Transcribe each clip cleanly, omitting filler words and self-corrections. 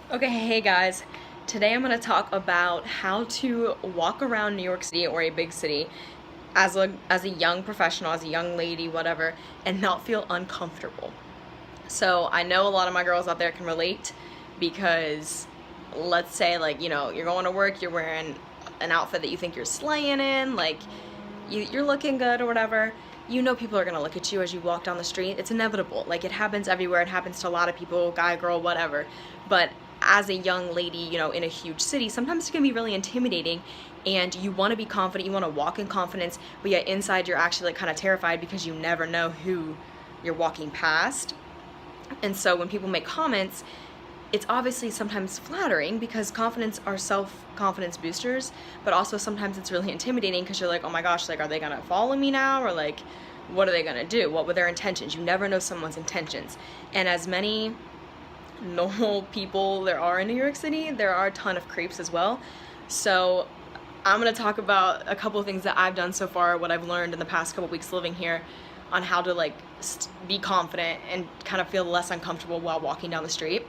Okay, hey guys. Today I'm going to talk about how to walk around New York City or a big city as a young professional, as a young lady, whatever, and not feel uncomfortable. So, I know a lot of my girls out there can relate because let's say you're going to work, you're wearing an outfit that you think you're slaying in, like you're looking good or whatever. You know people are going to look at you as you walk down the street. It's inevitable. Like, it happens everywhere. It happens to a lot of people, guy, girl, whatever. But as a young lady, in a huge city, sometimes it can be really intimidating, and you want to be confident, you want to walk in confidence, but yet inside you're actually kind of terrified because you never know who you're walking past. And so when people make comments, it's obviously sometimes flattering because confidence are self-confidence boosters, but also sometimes it's really intimidating because you're like, oh my gosh, like, are they gonna follow me now? Or like, what are they gonna do? What were their intentions? You never know someone's intentions. And as many normal people there are in New York City, there are a ton of creeps as well. So I'm gonna talk about a couple of things that I've done so far, what I've learned in the past couple weeks living here, on how to be confident and kind of feel less uncomfortable while walking down the street.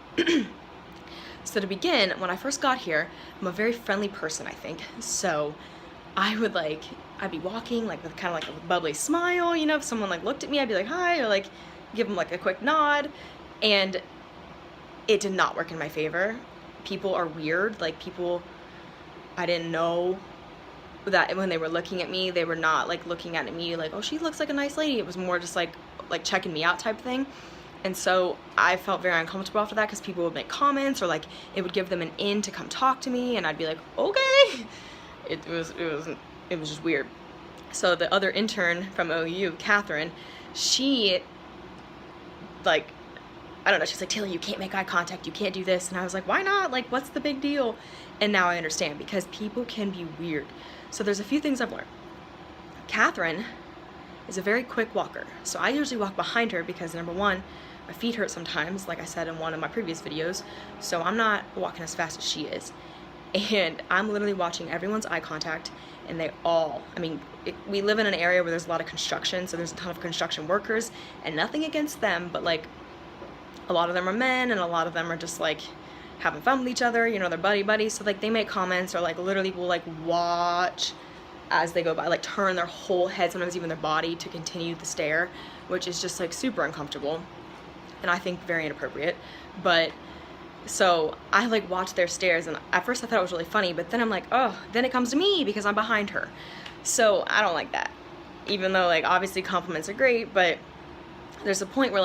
So to begin, when I first got here, I'm a very friendly person, I think. So I'd be walking with kind of a bubbly smile, if someone looked at me, I'd be like, hi, or give them a quick nod. And it did not work in my favor. People are weird. People, I didn't know that when they were looking at me, they were not looking at me like, oh, she looks like a nice lady. It was more just like checking me out type thing. And so I felt very uncomfortable after that because people would make comments, or it would give them an in to come talk to me, and I'd be like, okay. It was just weird. So the other intern from OU, Catherine, she I don't know, she's like, Taylor, you can't make eye contact, you can't do this. And I was like, why not? What's the big deal? And now I understand, because people can be weird. So there's a few things I've learned. Catherine is a very quick walker. So I usually walk behind her because, number one, my feet hurt sometimes, like I said in one of my previous videos. So I'm not walking as fast as she is. And I'm literally watching everyone's eye contact, and they all, we live in an area where there's a lot of construction, so there's a ton of construction workers, and nothing against them, but a lot of them are men, and a lot of them are just having fun with each other, they're buddy-buddies, so they make comments, or literally will watch as they go by, turn their whole head, sometimes even their body, to continue the stare, which is just super uncomfortable, and I think very inappropriate. But so I watch their stares, and at first I thought it was really funny, but then I'm like, oh, then it comes to me because I'm behind her. So I don't like that, even though obviously compliments are great, but there's a point where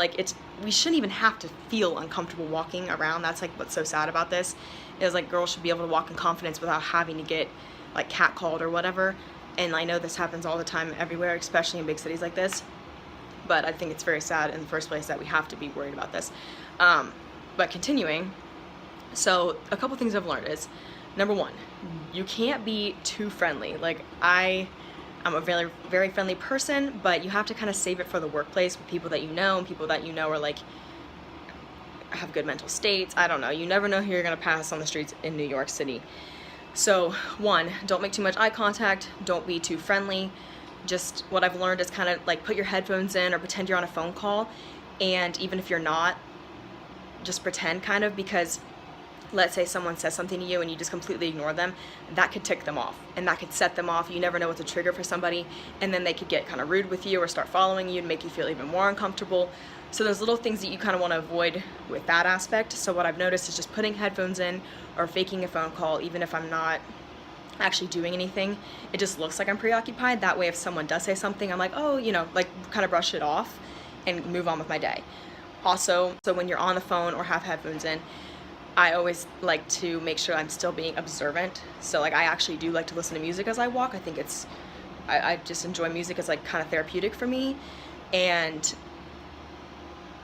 we shouldn't even have to feel uncomfortable walking around. That's what's so sad about this, is girls should be able to walk in confidence without having to get catcalled or whatever. And I know this happens all the time everywhere, especially in big cities like this, but I think it's very sad in the first place that we have to be worried about this. But continuing, so a couple things I've learned is, number one, you can't be too friendly. I'm a very, very friendly person, but you have to kind of save it for the workplace with people that you know, and people that you know are have good mental states. I don't know. You never know who you're going to pass on the streets in New York City. So one, don't make too much eye contact. Don't be too friendly. Just what I've learned is kind of put your headphones in or pretend you're on a phone call. And even if you're not, just pretend kind of, because let's say someone says something to you and you just completely ignore them, that could tick them off, and that could set them off. You never know what's a trigger for somebody, and then they could get kind of rude with you or start following you and make you feel even more uncomfortable. So there's little things that you kind of want to avoid with that aspect. So what I've noticed is just putting headphones in or faking a phone call, even if I'm not actually doing anything. It just looks like I'm preoccupied. That way if someone does say something, I'm like, oh, kind of brush it off and move on with my day. Also, so when you're on the phone or have headphones in, I always like to make sure I'm still being observant. So I actually do like to listen to music as I walk. I think I just enjoy music as kind of therapeutic for me, and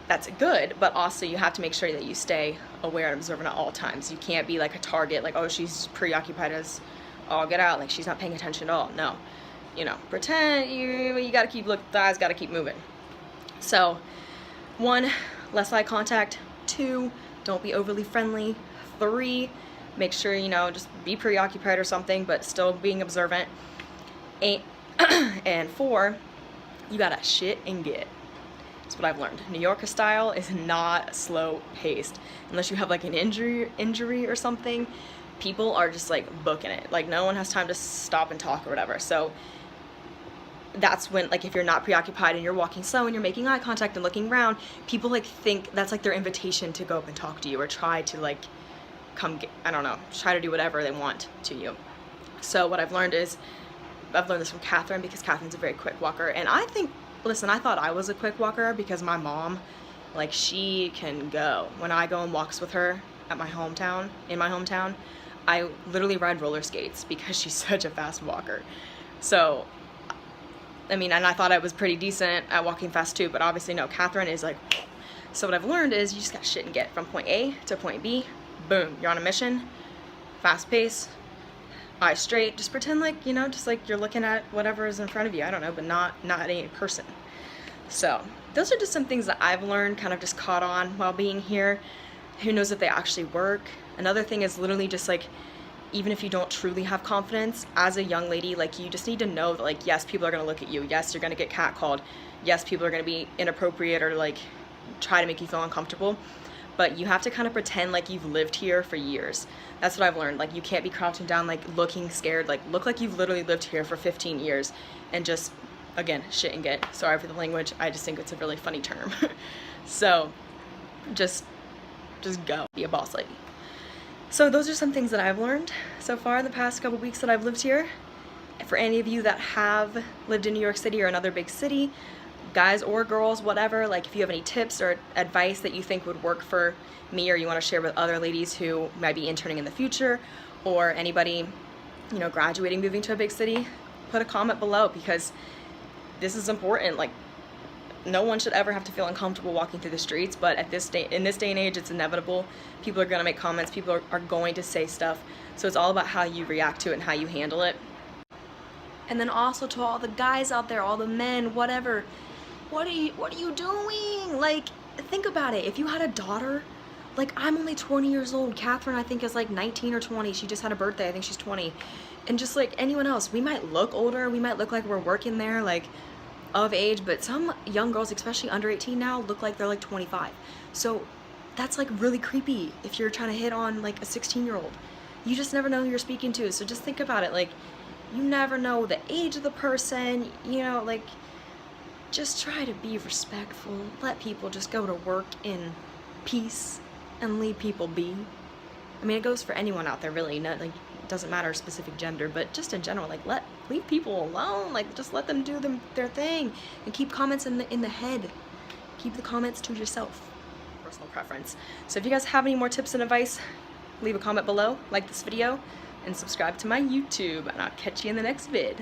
that's good, but also you have to make sure that you stay aware and observant at all times. You can't be a target, oh, she's preoccupied as all get out, she's not paying attention at all. No, pretend you gotta keep the eyes gotta keep moving. So one, less eye contact. Two, don't be overly friendly. Three, make sure, just be preoccupied or something, but still being observant. And four, you gotta shit and get. That's what I've learned. New Yorker style is not slow paced. Unless you have like an injury or something, people are just like booking it. Like no one has time to stop and talk or whatever. So that's when, like, if you're not preoccupied and you're walking slow and you're making eye contact and looking around, people like think that's like their invitation to go up and talk to you or try to like I don't know, try to do whatever they want to you. So what I've learned is, I've learned this from Catherine, because Catherine's a very quick walker, and I think, listen, I thought I was a quick walker because my mom, like, she can go. When I go on walks with her at my hometown, I literally ride roller skates because she's such a fast walker. So I mean, and I thought I was pretty decent at walking fast too, but obviously no, Catherine is like, so what I've learned is you just got shit and get from point A to point B, boom, you're on a mission, fast pace, eyes straight, just pretend like, you know, just like you're looking at whatever is in front of you, I don't know, but not any person. So those are just some things that I've learned, kind of just caught on while being here. Who knows if they actually work? Another thing is literally just like, even if you don't truly have confidence, as a young lady, like, you just need to know that, like, yes, people are going to look at you. Yes, you're going to get catcalled. Yes, people are going to be inappropriate or, like, try to make you feel uncomfortable. But you have to kind of pretend like you've lived here for years. That's what I've learned. Like, you can't be crouching down, like, looking scared. Like, look like you've literally lived here for 15 years and just, again, shit and get. Sorry for the language. I just think it's a really funny term. So, just go. Be a boss lady. So those are some things that I've learned so far in the past couple weeks that I've lived here. For any of you that have lived in New York City or another big city, guys or girls, whatever, like, if you have any tips or advice that you think would work for me, or you want to share with other ladies who might be interning in the future, or anybody, you know, graduating, moving to a big city, put a comment below, because this is important. Like, no one should ever have to feel uncomfortable walking through the streets, but in this day and age, it's inevitable. People are going to make comments, people are going to say stuff, so it's all about how you react to it and how you handle it. And then also to all the guys out there, all the men, whatever, what are you doing? Like, think about it. If you had a daughter, like, I'm only 20 years old, Catherine I think is like 19 or 20, she just had a birthday, I think she's 20, and just like anyone else, we might look older, we might look like we're working there, like, of age, but some young girls, especially under 18 now, look like they're like 25. So that's like really creepy if you're trying to hit on like a 16-year-old. You just never know who you're speaking to, so just think about it. Like, you never know the age of the person, you know, like, just try to be respectful. Let people just go to work in peace and leave people be. I mean, it goes for anyone out there, really. Not like, it doesn't matter specific gender, but just in general, like, leave people alone. Like, just let them do their thing, and keep comments in the head. Keep the comments to yourself. Personal preference. So if you guys have any more tips and advice, leave a comment below, like this video, and subscribe to my YouTube, and I'll catch you in the next vid.